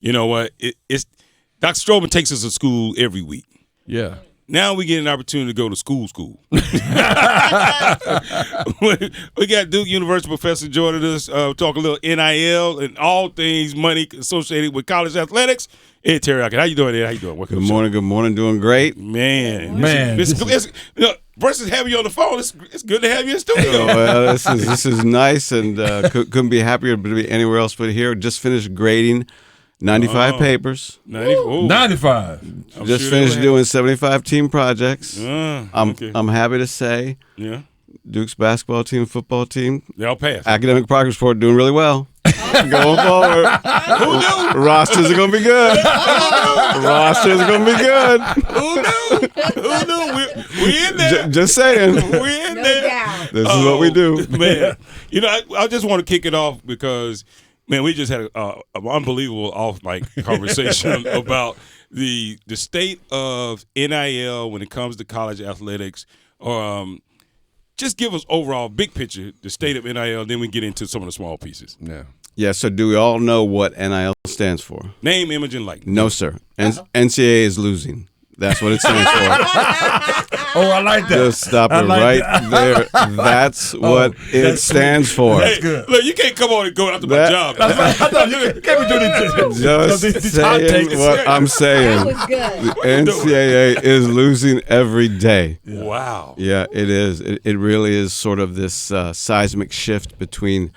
You know what? It's Dr. Strobel takes us to school every week. Yeah. Now we get an opportunity to go to school. We got Duke University professor joining us, talk a little NIL and all things money associated with college athletics. Ed Tiryakian, how you doing, Ed? How you doing? Good morning. Good morning. Doing great. Man. Versus having you on the phone, it's good to have you in studio. Well, this is nice, and couldn't be happier to be anywhere else but here. Just finished grading 95 papers. 95. Just finished doing 75 team projects. Okay. I'm happy to say, Yeah. Duke's basketball team, football team, They all passed. academic progress report doing really well. Going forward. Who knew? Rosters are going to be good. Rosters are going to be good. Who knew? Who knew? We in there. Just saying. We in there. This is what we do. Man, you know, I just want to kick it off because, man, we just had an unbelievable off-mic conversation about the state of NIL when it comes to college athletics. Just give us overall big picture, the state of NIL, then we get into some of the small pieces. Yeah. Yeah, so do we all know what NIL stands for? Name, image, and likeness. No, sir. NCAA is losing. That's what it stands for. Oh, I like that. Just stop it like right there. That's what it stands for. Hey, look, you can't come on and go after my job. I thought you can't be doing this. Just saying what I'm saying. That was good. The NCAA is losing every day. Yeah. Wow. Yeah, it is. It really is sort of this seismic shift between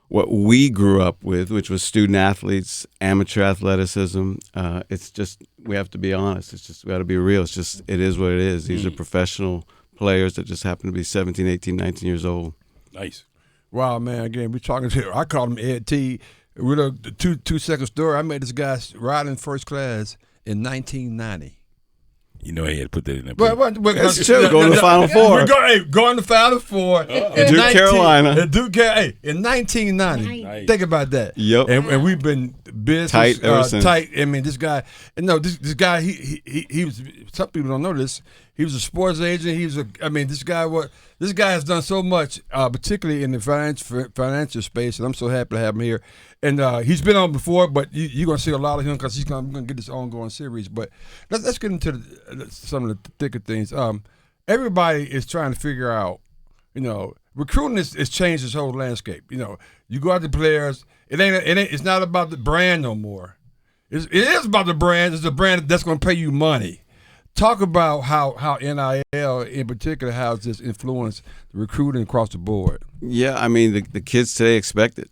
what we grew up with, which was student athletes, amateur athleticism. It's just, we have to be honest. It's just, we got to be real. It's just, it is what it is. These are professional players that just happen to be 17, 18, 19 years old. Nice. Wow, man. Again, we're talking to, I called him Ed T. With a 2-second story, I met this guy riding first class in 1990. You know, he had to put that in there. That's true. Going to the Final Four. Going to the Final Four. Duke, Carolina. Duke, in 1990. Nice. Think about that. Yep. And we've been business Tight ever since. tight. I mean, this guy. This guy. He was. Some people don't know this. He was a sports agent. He was a. I mean, this guy has done so much, particularly in the financial space, and I'm so happy to have him here. And he's been on before, but you're going to see a lot of him because I'm going to get this ongoing series. But let's get into some of the thicker things. Everybody is trying to figure out, recruiting has changed this whole landscape. You go out to players. It's not about the brand no more. It is about the brand. It's the brand that's going to pay you money. Talk about how NIL in particular has this influence the recruiting across the board. Yeah, I mean, the kids today expect it.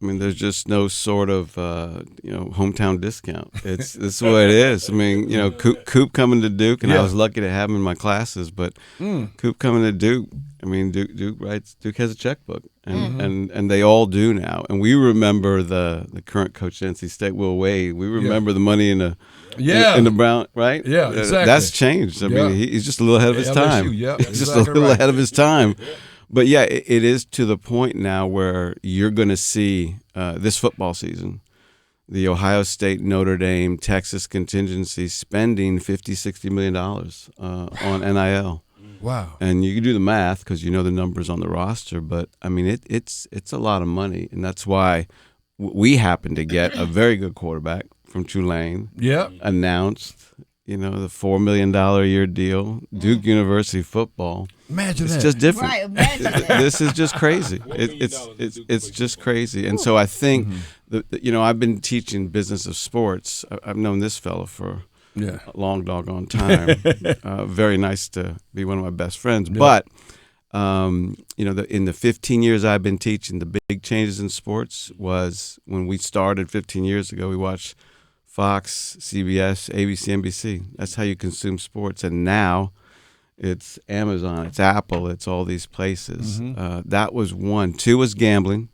I mean, there's just no sort of hometown discount. This is what it is. I mean, Coop coming to Duke, and I was lucky to have him in my classes. But Coop coming to Duke, I mean, Duke has a checkbook, and they all do now. And we remember the current coach at NC State, Will Wade. We remember the money in the in the Brown, right? Yeah, exactly. That's changed. I mean, he's just a little ahead of his time. He's just a little ahead of his time. But, yeah, it is to the point now where you're going to see this football season, the Ohio State, Notre Dame, Texas contingency spending $50-60 million on NIL. Wow. And you can do the math because you know the numbers on the roster. But, I mean, it's a lot of money. And that's why we happen to get a very good quarterback from Tulane. Yeah. Announced, the $4 million a year deal, Duke University football. Imagine it's that. just different. Right, imagine that. This is just crazy. It's just crazy. And so I think I've been teaching business of sports. I've known this fellow for a long doggone time. Very nice to be one of my best friends. Yeah. But in the 15 years I've been teaching, the big changes in sports was when we started 15 years ago. We watched Fox, CBS, ABC, NBC. That's how you consume sports. And now it's Amazon, it's Apple, it's all these places. That was one. 2 was gambling,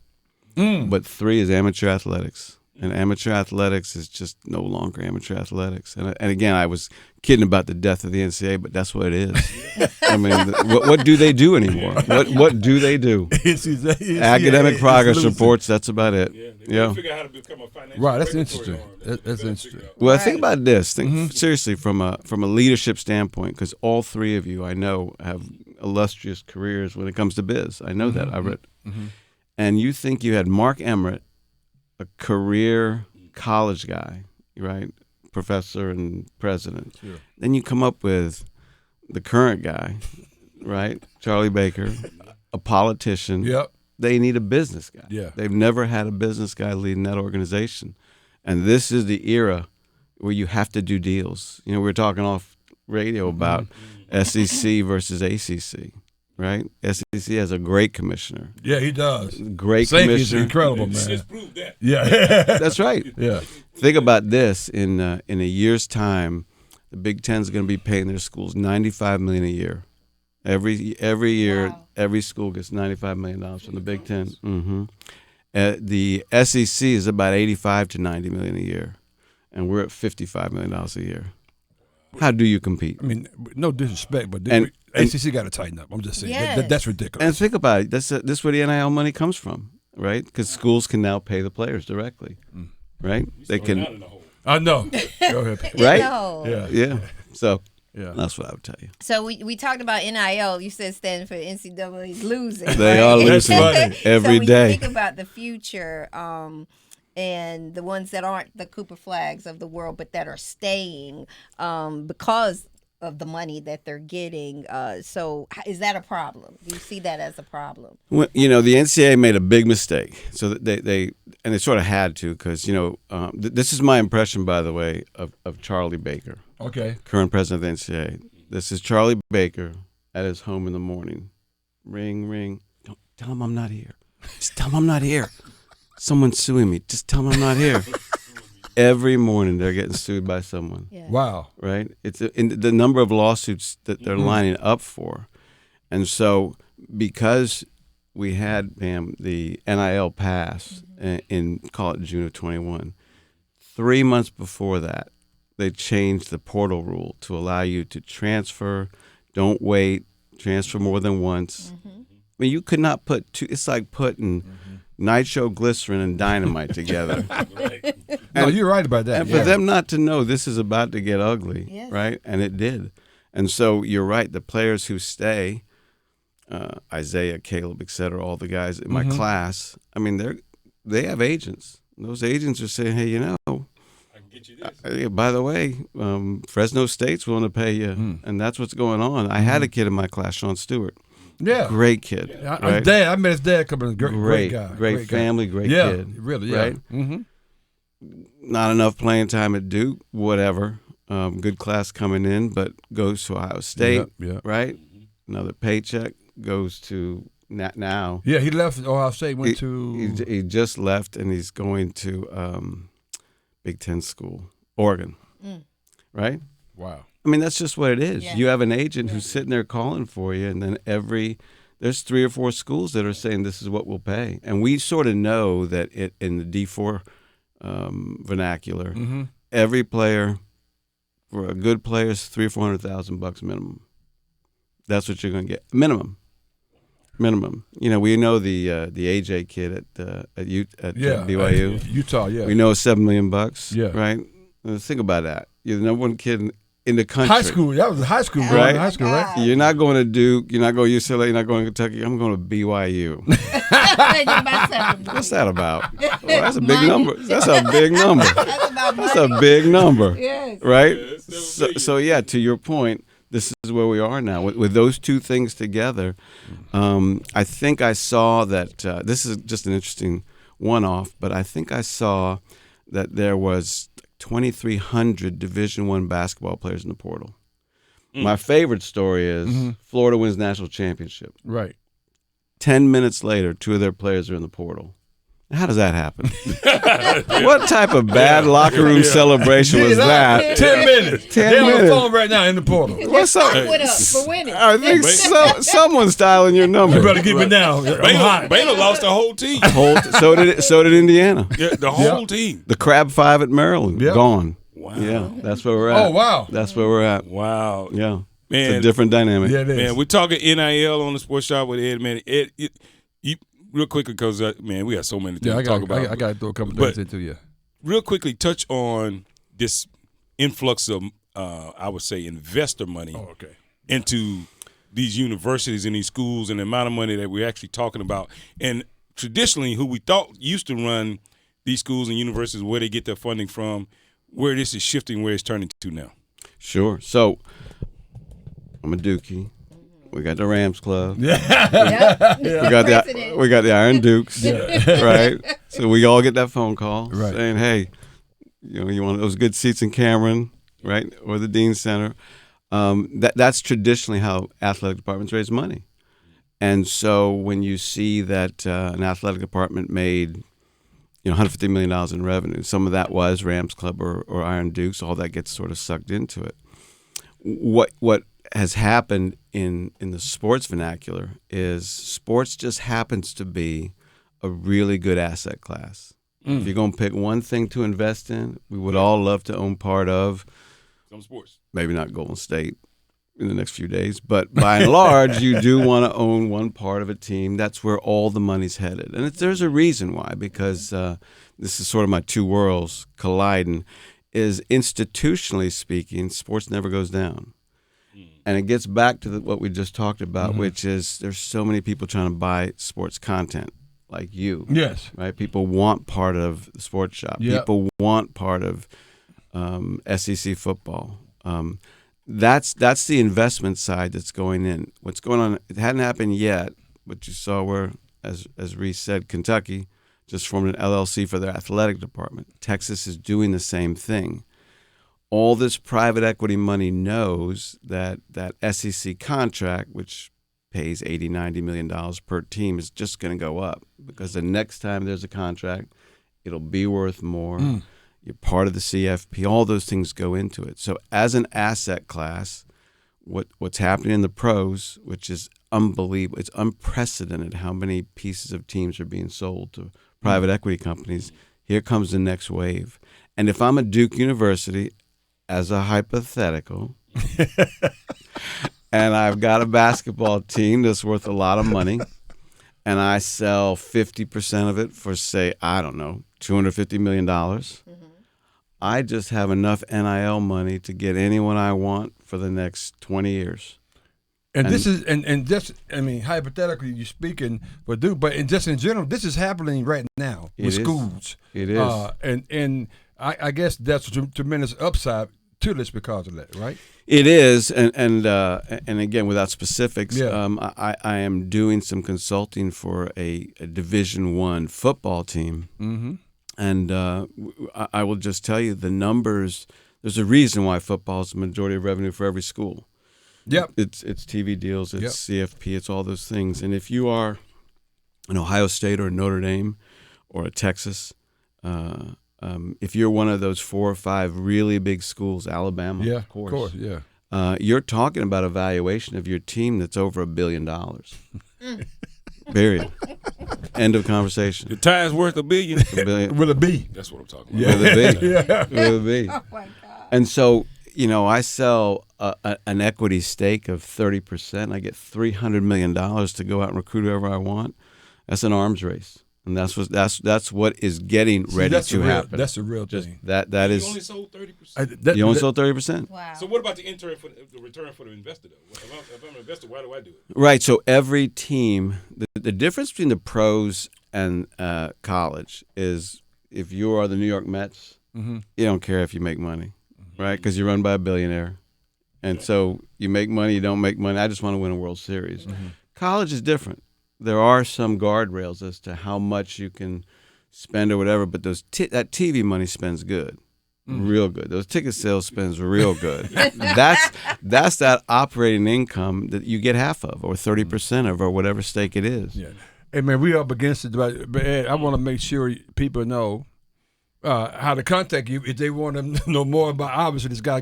but 3 is amateur athletics. And amateur athletics is just no longer amateur athletics. And again, I was kidding about the death of the NCAA, but that's what it is. I mean, what do they do anymore? What do they do? Academic progress reports, that's about it. Yeah. Figure out how to become a financial right, that's interesting. That's interesting. Well, think about this. Think seriously from a leadership standpoint, because all 3 of you I know have illustrious careers when it comes to biz. I know that. I read. And you think you had Mark Emmert, a career college guy, right? Professor and president. Sure. Then you come up with the current guy, right? Charlie Baker, a politician. Yep. They need a business guy. Yeah. They've never had a business guy leading that organization. And this is the era where you have to do deals. You know, we were talking off radio about SEC versus ACC, right? SEC has a great commissioner. Yeah, he does. Great Sankey's commissioner. incredible, man. Just proved that. Yeah. That's right. Yeah. Think about this: in a year's time, the Big Ten is going to be paying their schools $95 million a year. Every year, Wow. every school gets $95 million from the Big Ten. Mm-hmm. The SEC is about $85 to $90 million a year, and we're at $55 million a year. How do you compete? I mean, no disrespect, but And- ACC got to tighten up. I'm just saying. Yes. That's ridiculous. And think about it. This is where the NIL money comes from, right? Because schools can now pay the players directly, right? They Out can, in the hole. I know. Go ahead. right? No. Yeah. Yeah. So Yeah. that's what I would tell you. So we talked about NIL. You said standing for NCAA's losing. They right? are losing every so when day. you think about the future, and the ones that aren't the Cooper Flags of the world, but that are staying because of the money that they're getting. So is that a problem? Do you see that as a problem? Well, you know, the NCAA made a big mistake. So that they sort of had to, because, you know, this is my impression, by the way, of Charlie Baker, Okay. current president of the NCAA. This is Charlie Baker at his home in the morning. Ring, ring. Don't tell him I'm not here. Just tell him I'm not here. Someone's suing me. Just tell them I'm not here. Every morning they're getting sued by someone, Yeah. Wow. right? It's in the number of lawsuits that they're lining up for. And so because we had, Pam, the NIL pass in, call it June of 21, 3 months before that, they changed the portal rule to allow you to transfer, don't wait, transfer more than once. I mean, you could not put two, it's like putting nitroglycerin and dynamite together. No, you're right about that. And for them not to know this is about to get ugly, Yes. right? And it did. And so you're right. The players who stay, Isaiah, Caleb, et cetera, all the guys in my class, I mean, they have agents. Those agents are saying, hey, you know, I can get you this. by the way, Fresno State's willing to pay you. And that's what's going on. I had a kid in my class, Sean Stewart. Yeah. Great kid. His dad, I met his dad coming in. Great guy. Great guy. family, great Yeah, kid. really, yeah. Right? Mm-hmm. Not enough playing time at Duke, whatever. Good class coming in, but goes to Ohio State, Yeah. right? Another paycheck goes to now. Yeah, he left Ohio State, went to. He just left, and he's going to Big Ten school, Oregon, right? Wow. I mean, that's just what it is. Yeah. You have an agent who's sitting there calling for you, and then there's 3 or 4 schools that are saying this is what we'll pay, and we sort of know that in the D4 vernacular, every player, for a good player, is $300,000 or $400,000 minimum. That's what you're going to get minimum. You know, we know the AJ kid at BYU. Utah, yeah. We know $7 million. Yeah. Right. Think about that. You're the number one kid in the country. High school. That was a high school, bro. Right. High school, right? You're not going to Duke. You're not going to UCLA. You're not going to Kentucky. I'm going to BYU. What's that about? Well, that's a big Money. number. That's a big number. That's about That's money. a big number. Yes. Right? Yeah, So yeah, to your point, this is where we are now. With those two things together, I think I saw that this is just an interesting one-off, but I think I saw that there was 2,300 Division I basketball players in the portal. My favorite story is Florida wins national championship. Right. 10 minutes later, 2 of their players are in the portal. How does that happen? What type of bad locker room celebration was that? 10 minutes. 10 They're on the minutes. phone right now in the portal. What's up? What up for winning? I think someone's dialing your number. You better give me now. I'm hot. Baylor lost the whole team. So did Indiana. Yeah, the whole team. The Crab Five at Maryland, Yep. gone. Wow. Yeah, that's where we're at. Oh, wow. That's where we're at. Wow. Yeah, Man. it's a different dynamic. Yeah, it is. Man, we're talking NIL on the Sports Shop with Ed. Man, Ed, you real quickly because man, we got so many things Yeah, to talk about. I got to throw a couple But- things into you. Real quickly, touch on this influx of, I would say, investor money Oh, okay. into these universities and these schools, and the amount of money that we're actually talking about. And traditionally, who we thought used to run these schools and universities, where they get their funding from, where this is shifting, where it's turning to now? Sure. So I'm a Dookie. We got the Rams Club. Yep. We got the Iron Dukes, right? So we all get that phone call saying, "Hey, you want those good seats in Cameron, right, or the Dean Center?" That's traditionally how athletic departments raise money. And so when you see that an athletic department made $150 million in revenue, some of that was Rams Club or Iron Dukes. All that gets sort of sucked into it. What has happened in the sports vernacular is sports just happens to be a really good asset class. If you're going to pick one thing to invest in, we would all love to own part of Some sports. Maybe not Golden State in the next few days, but by and large, you do want to own one part of a team. That's where all the money's headed. And there's a reason why, because this is sort of my two worlds colliding, is institutionally speaking, sports never goes down. And it gets back to what we just talked about, which is there's so many people trying to buy sports content like you. Yes. Right? People want part of the sports shop. Yep. People want part of SEC football. That's the investment side that's going in. What's going on, it hadn't happened yet, but you saw where, as Reese said, Kentucky just formed an LLC for their athletic department. Texas is doing the same thing. All this private equity money knows that SEC contract, which pays $80, $90 million per team, is just going to go up because the next time there's a contract, it'll be worth more. You're part of the CFP. All those things go into it. So as an asset class, what's happening in the pros, which is unbelievable, it's unprecedented how many pieces of teams are being sold to private equity companies. Here comes the next wave. And if I'm a Duke University, as a hypothetical, and I've got a basketball team that's worth a lot of money, and I sell 50% of it for, say, I don't know, $250 million, I just have enough NIL money to get anyone I want for the next 20 years. And this is and just, I mean, hypothetically you're speaking for Duke, but just in general, this is happening right now with schools. It is. And I guess that's a tremendous upside to this because of that, right? It is, and again, without specifics, I am doing some consulting for a Division I football team, and I will just tell you the numbers. There's a reason why football is the majority of revenue for every school. Yep, it's TV deals, it's CFP, it's all those things. And if you are an Ohio State or a Notre Dame or a Texas, if you're one of those 4 or 5 really big schools, Alabama, of course, you're talking about a valuation of your team that's over $1 billion. Period. End of conversation. The Time's worth $1 billion. $1 billion. with a B. That's what I'm talking about. With a B. With a B. Oh my God. And so, I sell an equity stake of 30%. I get $300 million to go out and recruit whoever I want. That's an arms race. And that's what is getting ready to happen. That's the real thing. That is. You only sold 30%. You only sold 30%. Wow. So what about the return for the investor though? If I'm an investor, why do I do it? Right. So every team, the difference between the pros and college is if you are the New York Mets, you don't care if you make money, right? Because you're run by a billionaire, and so you make money, you don't make money. I just want to win a World Series. College is different. There are some guardrails as to how much you can spend or whatever, but that TV money spends good, real good. Those ticket sales spends real good. That's that operating income that you get half of, or 30% of, or whatever stake it is. Yeah. Hey man, we up against it, but Ed, I want to make sure people know how to contact you if they want to know more about. Obviously, this guy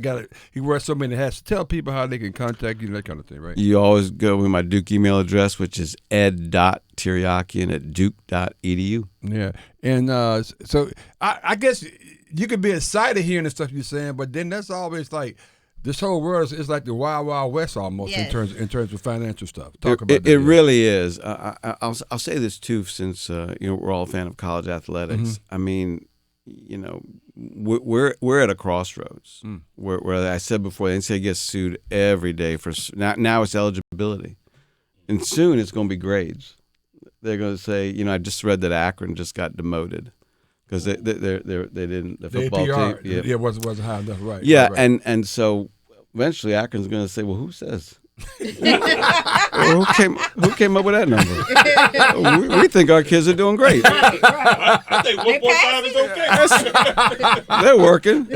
he wears so many hats. Tell people how they can contact you and that kind of thing, right? You always go with my Duke email address, which is ed.tiryakian@duke.edu. Yeah, and so I guess you could be excited hearing the stuff you're saying, but then that's always like this whole world is like the Wild Wild West almost in terms of financial stuff. Talk about that. It really is. I'll say this too, since we're all a fan of college athletics. I mean, we're at a crossroads where I said before, the NCAA gets sued every day for now it's eligibility, and soon it's going to be grades. They're going to say, I just read that Akron just got demoted because they didn't the football APR, team. yeah, wasn't high enough, right? Yeah, right. and so eventually Akron's going to say, well, who says? Well, who came up with that number? We think our kids are doing great. I think 1.5 is okay. They're working.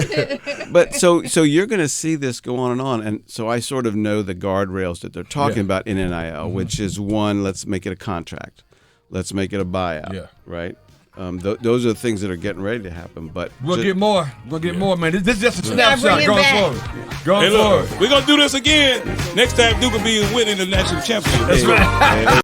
But so you're going to see this go on. And so I sort of know the guardrails that they're talking about in NIL, which is one, let's make it a contract. Let's make it a buyout, right? Those are the things that are getting ready to happen. But we'll get more. We'll get more, man. This is just a snapshot going forward. Going forward. We're going to do this again. Next time, Duke will be winning the national championship. That's right.